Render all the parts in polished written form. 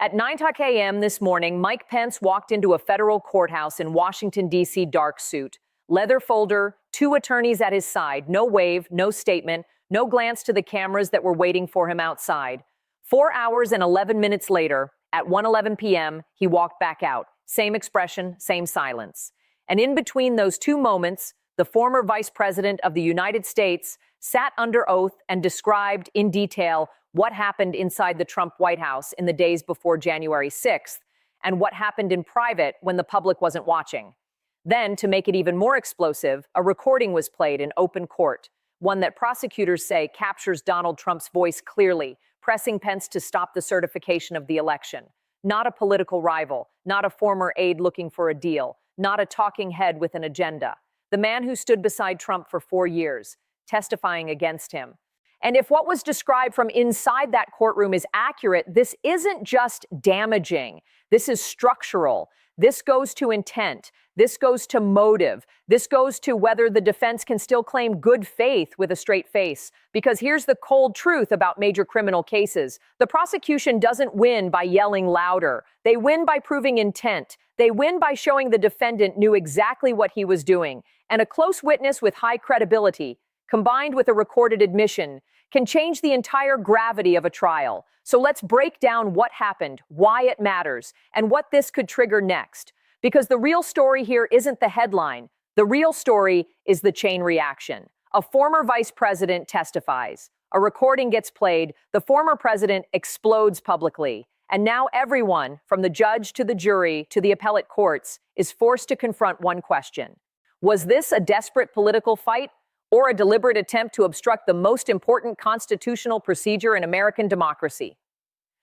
At 9:00 a.m. this morning, Mike Pence walked into a federal courthouse in Washington, D.C. dark suit, leather folder, two attorneys at his side, no wave, no statement, no glance to the cameras that were waiting for him outside. 4 hours and 11 minutes later, at 1:11 p.m., he walked back out. Same expression, same silence. And in between those two moments, the former Vice President of the United States sat under oath and described in detail what happened inside the Trump White House in the days before January 6th, and what happened in private when the public wasn't watching. Then, to make it even more explosive, a recording was played in open court, one that prosecutors say captures Donald Trump's voice clearly, pressing Pence to stop the certification of the election. Not a political rival, not a former aide looking for a deal, not a talking head with an agenda. The man who stood beside Trump for 4 years, testifying against him. And if what was described from inside that courtroom is accurate, this isn't just damaging. This is structural. This goes to intent. This goes to motive. This goes to whether the defense can still claim good faith with a straight face. Because here's the cold truth about major criminal cases. The prosecution doesn't win by yelling louder. They win by proving intent. They win by showing the defendant knew exactly what he was doing. And a close witness with high credibility, combined with a recorded admission, can change the entire gravity of a trial. So let's break down what happened, why it matters, and what this could trigger next. Because the real story here isn't the headline. The real story is the chain reaction. A former vice president testifies. A recording gets played. The former president explodes publicly. And now everyone, from the judge to the jury to the appellate courts, is forced to confront one question. Was this a desperate political fight, or a deliberate attempt to obstruct the most important constitutional procedure in American democracy?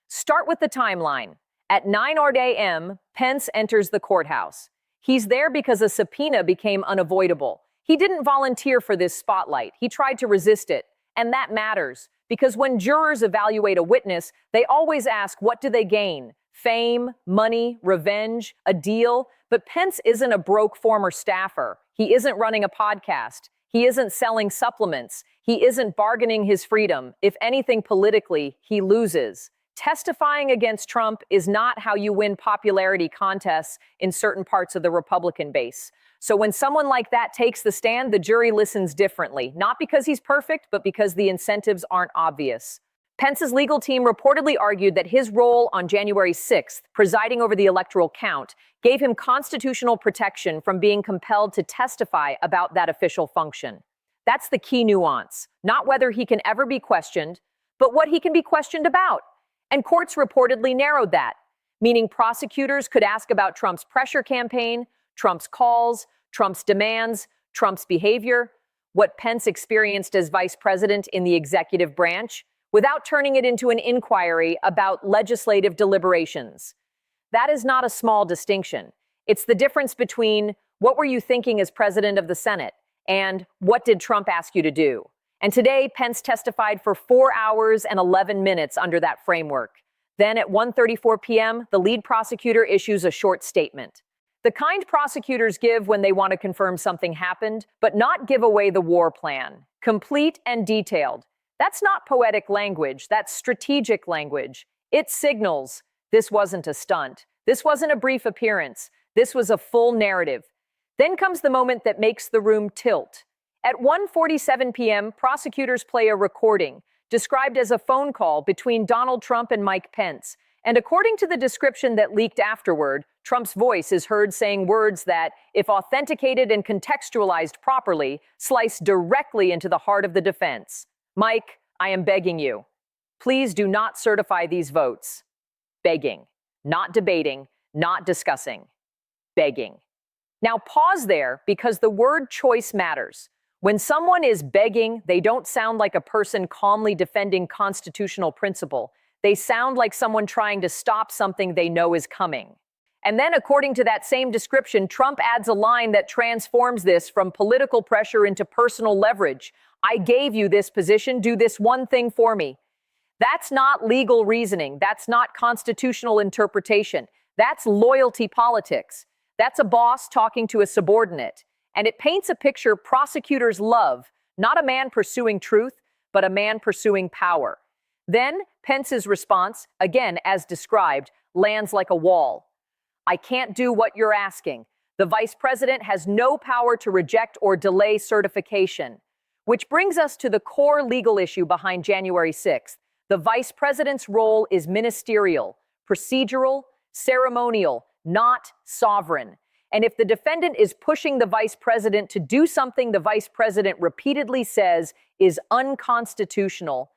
Start with the timeline. At 9:00 a.m., Pence enters the courthouse. He's there because a subpoena became unavoidable. He didn't volunteer for this spotlight. He tried to resist it. And that matters, because when jurors evaluate a witness, they always ask, what do they gain? Fame, money, revenge, a deal? But Pence isn't a broke former staffer. He isn't running a podcast. He isn't selling supplements. He isn't bargaining his freedom. If anything, politically, he loses. Testifying against Trump is not how you win popularity contests in certain parts of the Republican base. So when someone like that takes the stand, the jury listens differently, not because he's perfect, but because the incentives aren't obvious. Pence's legal team reportedly argued that his role on January 6th, presiding over the electoral count, gave him constitutional protection from being compelled to testify about that official function. That's the key nuance, not whether he can ever be questioned, but what he can be questioned about. And courts reportedly narrowed that, meaning prosecutors could ask about Trump's pressure campaign, Trump's calls, Trump's demands, Trump's behavior, what Pence experienced as vice president in the executive branch, without turning it into an inquiry about legislative deliberations. That is not a small distinction. It's the difference between what were you thinking as president of the Senate and what did Trump ask you to do? And today, Pence testified for 4 hours and 11 minutes under that framework. Then at 1:34 p.m., the lead prosecutor issues a short statement. The kind prosecutors give when they want to confirm something happened, but not give away the war plan. Complete and detailed. That's not poetic language, that's strategic language. It signals this wasn't a stunt. This wasn't a brief appearance. This was a full narrative. Then comes the moment that makes the room tilt. At 1:47 p.m., prosecutors play a recording, described as a phone call between Donald Trump and Mike Pence. And according to the description that leaked afterward, Trump's voice is heard saying words that, if authenticated and contextualized properly, slice directly into the heart of the defense. Mike, I am begging you. Please do not certify these votes. Begging. Not debating, not discussing. Begging. Now pause there because the word choice matters. When someone is begging, they don't sound like a person calmly defending constitutional principle. They sound like someone trying to stop something they know is coming. And then, according to that same description, Trump adds a line that transforms this from political pressure into personal leverage. I gave you this position, do this one thing for me. That's not legal reasoning. That's not constitutional interpretation. That's loyalty politics. That's a boss talking to a subordinate. And it paints a picture prosecutors love, not a man pursuing truth, but a man pursuing power. Then Pence's response, again as described, lands like a wall. I can't do what you're asking. The vice president has no power to reject or delay certification. Which brings us to the core legal issue behind January 6th. The vice president's role is ministerial, procedural, ceremonial, not sovereign. And if the defendant is pushing the vice president to do something the vice president repeatedly says is unconstitutional,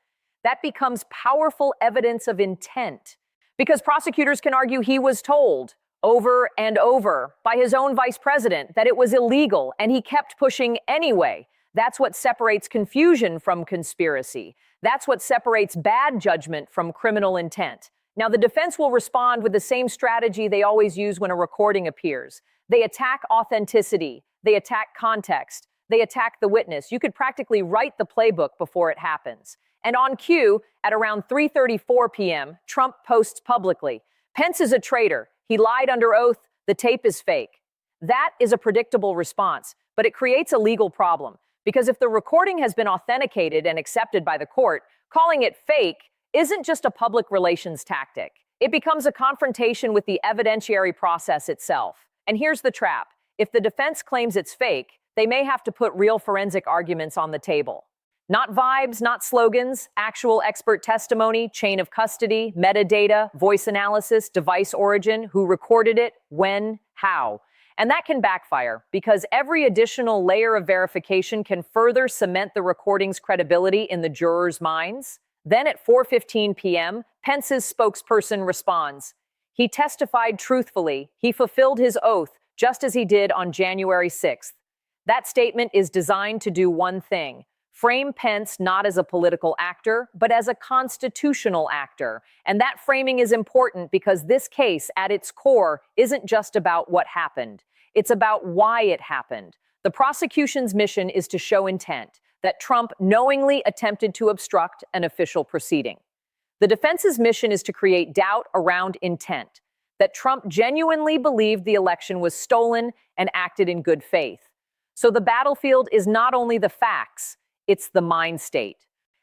that becomes powerful evidence of intent. Because prosecutors can argue he was told over and over by his own vice president that it was illegal, and he kept pushing anyway. That's what separates confusion from conspiracy. That's what separates bad judgment from criminal intent. Now, the defense will respond with the same strategy they always use when a recording appears. They attack authenticity. They attack context. They attack the witness. You could practically write the playbook before it happens. And on cue, at around 3:34 p.m., Trump posts publicly, "Pence is a traitor. He lied under oath. The tape is fake." That is a predictable response, but it creates a legal problem. Because if the recording has been authenticated and accepted by the court, calling it fake isn't just a public relations tactic. It becomes a confrontation with the evidentiary process itself. And here's the trap. If the defense claims it's fake, they may have to put real forensic arguments on the table. Not vibes, not slogans, actual expert testimony, chain of custody, metadata, voice analysis, device origin, who recorded it, when, how. And that can backfire because every additional layer of verification can further cement the recording's credibility in the jurors' minds. Then at 4:15 p.m., Pence's spokesperson responds. He testified truthfully. He fulfilled his oath, just as he did on January 6th. That statement is designed to do one thing: frame Pence not as a political actor, but as a constitutional actor. And that framing is important because this case, at its core, isn't just about what happened. It's about why it happened. The prosecution's mission is to show intent, that Trump knowingly attempted to obstruct an official proceeding. The defense's mission is to create doubt around intent, that Trump genuinely believed the election was stolen and acted in good faith. So the battlefield is not only the facts, it's the mind state.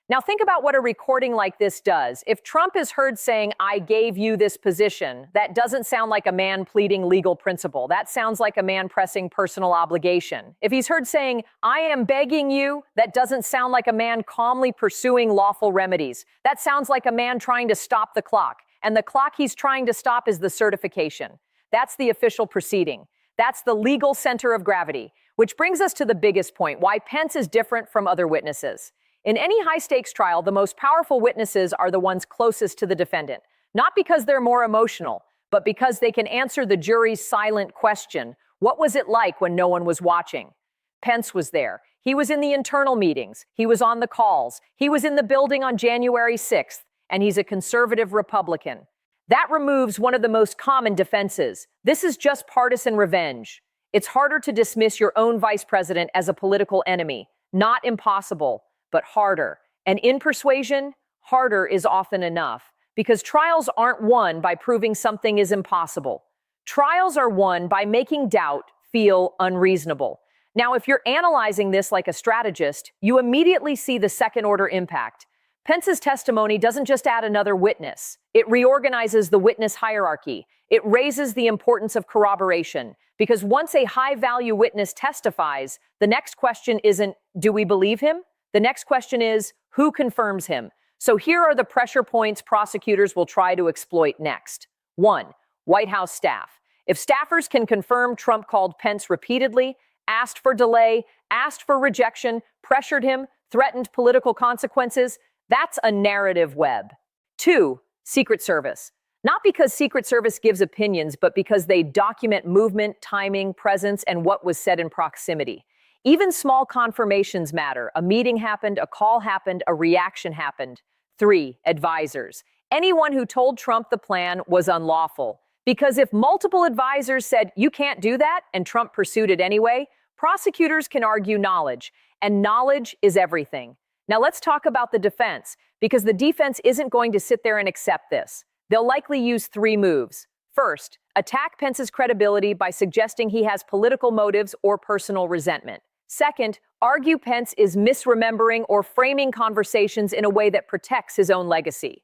Now think about what a recording like this does. If Trump is heard saying, "I gave you this position," that doesn't sound like a man pleading legal principle. That sounds like a man pressing personal obligation. If he's heard saying, "I am begging you," that doesn't sound like a man calmly pursuing lawful remedies. That sounds like a man trying to stop the clock. And the clock he's trying to stop is the certification. That's the official proceeding. That's the legal center of gravity. Which brings us to the biggest point, why Pence is different from other witnesses. In any high-stakes trial, the most powerful witnesses are the ones closest to the defendant, not because they're more emotional, but because they can answer the jury's silent question, what was it like when no one was watching? Pence was there. He was in the internal meetings. He was on the calls. He was in the building on January 6th, and he's a conservative Republican. That removes one of the most common defenses. This is just partisan revenge. It's harder to dismiss your own vice president as a political enemy. Not impossible, but harder. And in persuasion, harder is often enough, because trials aren't won by proving something is impossible. Trials are won by making doubt feel unreasonable. Now, if you're analyzing this like a strategist, you immediately see the second-order impact. Pence's testimony doesn't just add another witness. It reorganizes the witness hierarchy. It raises the importance of corroboration, because once a high-value witness testifies, the next question isn't, do we believe him? The next question is, who confirms him? So here are the pressure points prosecutors will try to exploit next. 1. White House staff. If staffers can confirm Trump called Pence repeatedly, asked for delay, asked for rejection, pressured him, threatened political consequences, that's a narrative web. 2. Secret Service. Not because Secret Service gives opinions, but because they document movement, timing, presence, and what was said in proximity. Even small confirmations matter. A meeting happened, a call happened, a reaction happened. 3. Advisors. Anyone who told Trump the plan was unlawful. Because if multiple advisors said, you can't do that, and Trump pursued it anyway, prosecutors can argue knowledge. And knowledge is everything. Now let's talk about the defense, because the defense isn't going to sit there and accept this. They'll likely use 3 moves. First, attack Pence's credibility by suggesting he has political motives or personal resentment. Second, argue Pence is misremembering or framing conversations in a way that protects his own legacy.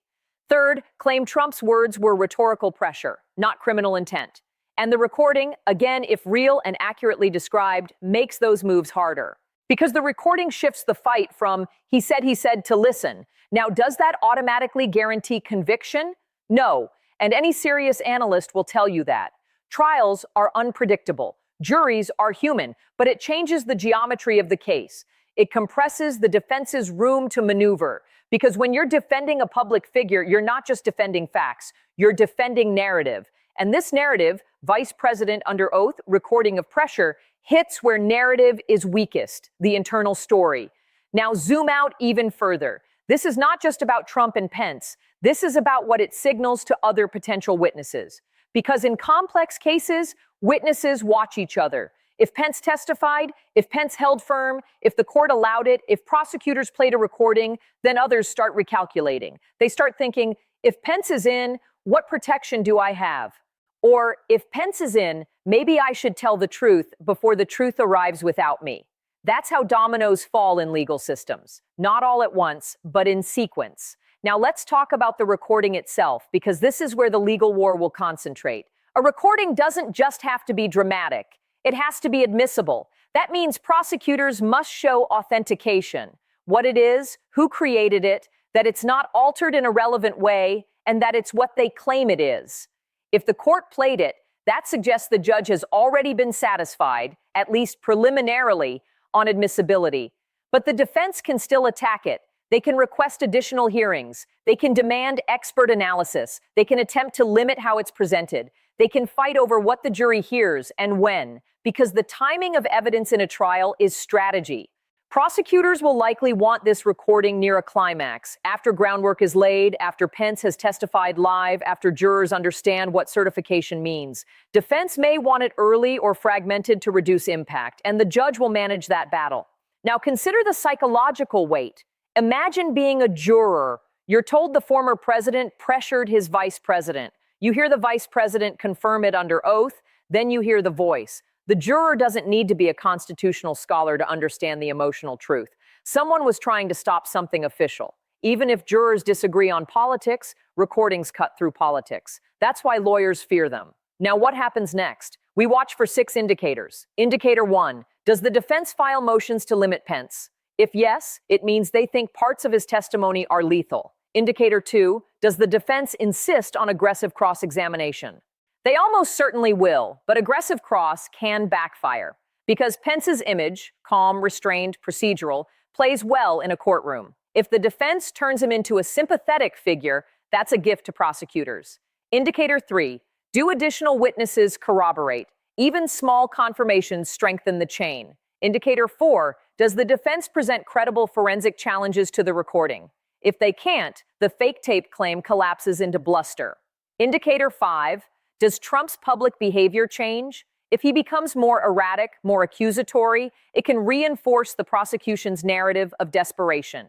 Third, claim Trump's words were rhetorical pressure, not criminal intent. And the recording, again, if real and accurately described, makes those moves harder. Because the recording shifts the fight from he said to listen. Now, does that automatically guarantee conviction? No, and any serious analyst will tell you that. Trials are unpredictable. Juries are human, but it changes the geometry of the case. It compresses the defense's room to maneuver. Because when you're defending a public figure, you're not just defending facts, you're defending narrative. And this narrative, Vice President under oath, recording of pressure, hits where narrative is weakest, the internal story. Now zoom out even further. This is not just about Trump and Pence. This is about what it signals to other potential witnesses. Because in complex cases, witnesses watch each other. If Pence testified, if Pence held firm, if the court allowed it, if prosecutors played a recording, then others start recalculating. They start thinking, if Pence is in, what protection do I have? Or if Pence is in, maybe I should tell the truth before the truth arrives without me. That's how dominoes fall in legal systems. Not all at once, but in sequence. Now let's talk about the recording itself, because this is where the legal war will concentrate. A recording doesn't just have to be dramatic. It has to be admissible. That means prosecutors must show authentication. What it is, who created it, that it's not altered in a relevant way, and that it's what they claim it is. If the court played it, that suggests the judge has already been satisfied, at least preliminarily, on admissibility. But the defense can still attack it. They can request additional hearings. They can demand expert analysis. They can attempt to limit how it's presented. They can fight over what the jury hears and when, because the timing of evidence in a trial is strategy. Prosecutors will likely want this recording near a climax, after groundwork is laid, after Pence has testified live, after jurors understand what certification means. Defense may want it early or fragmented to reduce impact, and the judge will manage that battle. Now consider the psychological weight. Imagine being a juror. You're told the former president pressured his vice president. You hear the vice president confirm it under oath, then you hear the voice. The juror doesn't need to be a constitutional scholar to understand the emotional truth. Someone was trying to stop something official. Even if jurors disagree on politics, recordings cut through politics. That's why lawyers fear them. Now, what happens next? We watch for 6 indicators. Indicator 1, does the defense file motions to limit Pence? If yes, it means they think parts of his testimony are lethal. Indicator 2, does the defense insist on aggressive cross-examination? They almost certainly will, but aggressive cross can backfire because Pence's image, calm, restrained, procedural, plays well in a courtroom. If the defense turns him into a sympathetic figure, that's a gift to prosecutors. Indicator 3, do additional witnesses corroborate? Even small confirmations strengthen the chain. Indicator 4, does the defense present credible forensic challenges to the recording? If they can't, the fake tape claim collapses into bluster. Indicator 5, does Trump's public behavior change? If he becomes more erratic, more accusatory, it can reinforce the prosecution's narrative of desperation.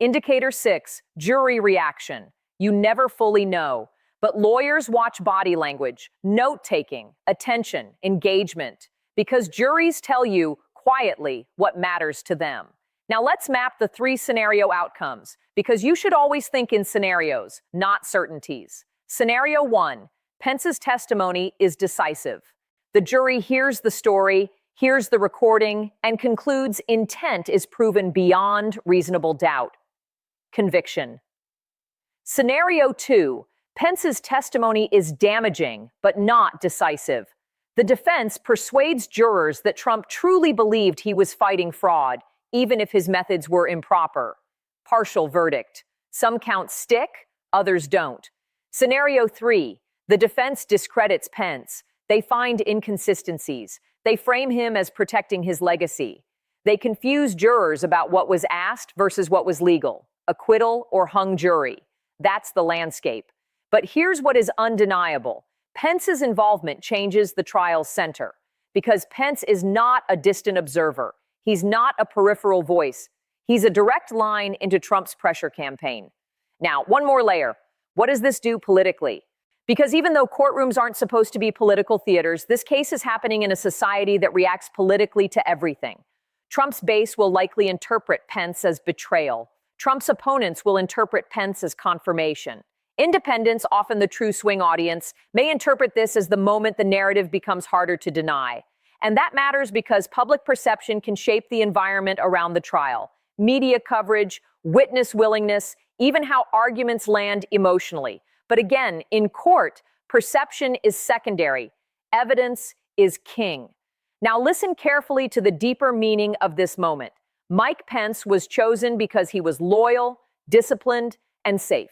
Indicator 6, jury reaction. You never fully know, but lawyers watch body language, note-taking, attention, engagement, because juries tell you quietly what matters to them. Now let's map the 3 scenario outcomes, because you should always think in scenarios, not certainties. Scenario 1, Pence's testimony is decisive. The jury hears the story, hears the recording, and concludes intent is proven beyond reasonable doubt. Conviction. Scenario 2, Pence's testimony is damaging, but not decisive. The defense persuades jurors that Trump truly believed he was fighting fraud, even if his methods were improper. Partial verdict. Some counts stick, others don't. Scenario 3, the defense discredits Pence. They find inconsistencies. They frame him as protecting his legacy. They confuse jurors about what was asked versus what was legal. Acquittal or hung jury. That's the landscape. But here's what is undeniable. Pence's involvement changes the trial's center, because Pence is not a distant observer. He's not a peripheral voice. He's a direct line into Trump's pressure campaign. Now, one more layer. What does this do politically? Because even though courtrooms aren't supposed to be political theaters, this case is happening in a society that reacts politically to everything. Trump's base will likely interpret Pence as betrayal. Trump's opponents will interpret Pence as confirmation. Independents, often the true swing audience, may interpret this as the moment the narrative becomes harder to deny. And that matters because public perception can shape the environment around the trial. Media coverage, witness willingness, even how arguments land emotionally. But again, in court, perception is secondary. Evidence is king. Now listen carefully to the deeper meaning of this moment. Mike Pence was chosen because he was loyal, disciplined, and safe.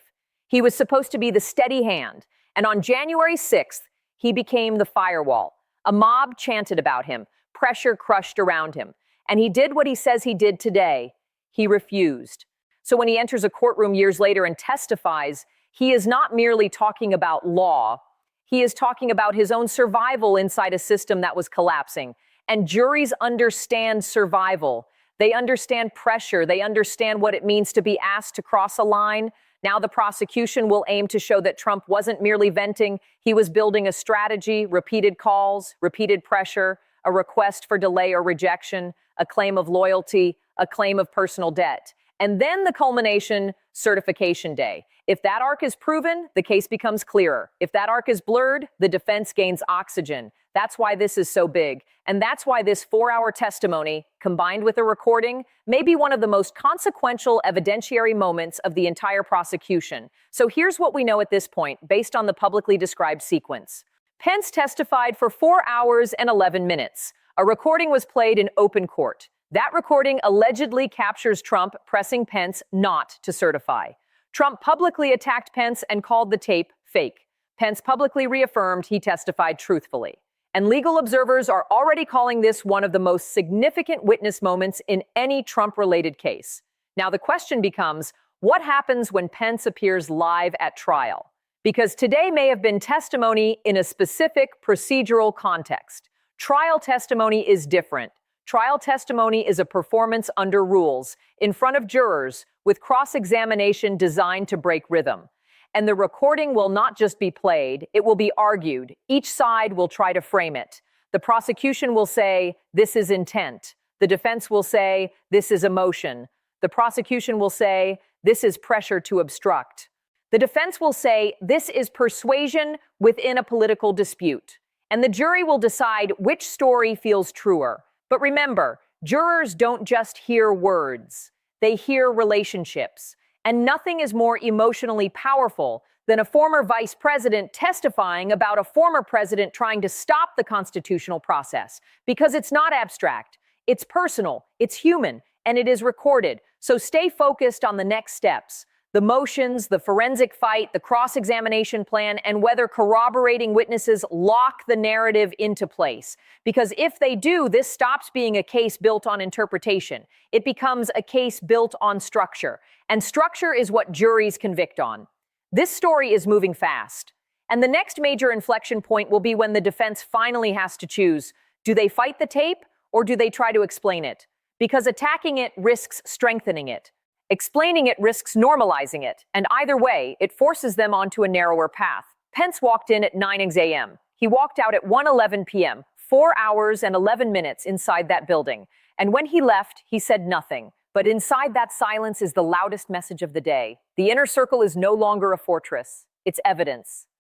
He was supposed to be the steady hand, and on January 6th, he became the firewall. A mob chanted about him, pressure crushed around him, and he did what he says he did today. He refused. So when he enters a courtroom years later and testifies, he is not merely talking about law, he is talking about his own survival inside a system that was collapsing. And juries understand survival. They understand pressure. They understand what it means to be asked to cross a line. Now the prosecution will aim to show that Trump wasn't merely venting, he was building a strategy, repeated calls, repeated pressure, a request for delay or rejection, a claim of loyalty, a claim of personal debt. And then the culmination, certification day. If that arc is proven, the case becomes clearer. If that arc is blurred, the defense gains oxygen. That's why this is so big. And that's why this 4-hour testimony, combined with a recording, may be one of the most consequential evidentiary moments of the entire prosecution. So here's what we know at this point, based on the publicly described sequence. Pence testified for 4 hours and 11 minutes. A recording was played in open court. That recording allegedly captures Trump pressing Pence not to certify. Trump publicly attacked Pence and called the tape fake. Pence publicly reaffirmed he testified truthfully. And legal observers are already calling this one of the most significant witness moments in any Trump-related case. Now the question becomes, what happens when Pence appears live at trial? Because today may have been testimony in a specific procedural context. Trial testimony is different. Trial testimony is a performance under rules, in front of jurors, with cross-examination designed to break rhythm. And the recording will not just be played, it will be argued. Each side will try to frame it. The prosecution will say, this is intent. The defense will say, this is emotion. The prosecution will say, this is pressure to obstruct. The defense will say, this is persuasion within a political dispute. And the jury will decide which story feels truer. But remember, jurors don't just hear words. They hear relationships. And nothing is more emotionally powerful than a former vice president testifying about a former president trying to stop the constitutional process. Because it's not abstract, it's personal, it's human, and it is recorded. So stay focused on the next steps. The motions, the forensic fight, the cross-examination plan, and whether corroborating witnesses lock the narrative into place. Because if they do, this stops being a case built on interpretation. It becomes a case built on structure. And structure is what juries convict on. This story is moving fast. And the next major inflection point will be when the defense finally has to choose. Do they fight the tape or do they try to explain it? Because attacking it risks strengthening it. Explaining it risks normalizing it, and either way, it forces them onto a narrower path. Pence walked in at 9 a.m. He walked out at 1:11 p.m., 4 hours and 11 minutes inside that building. And when he left, he said nothing. But inside that silence is the loudest message of the day. The inner circle is no longer a fortress. It's evidence.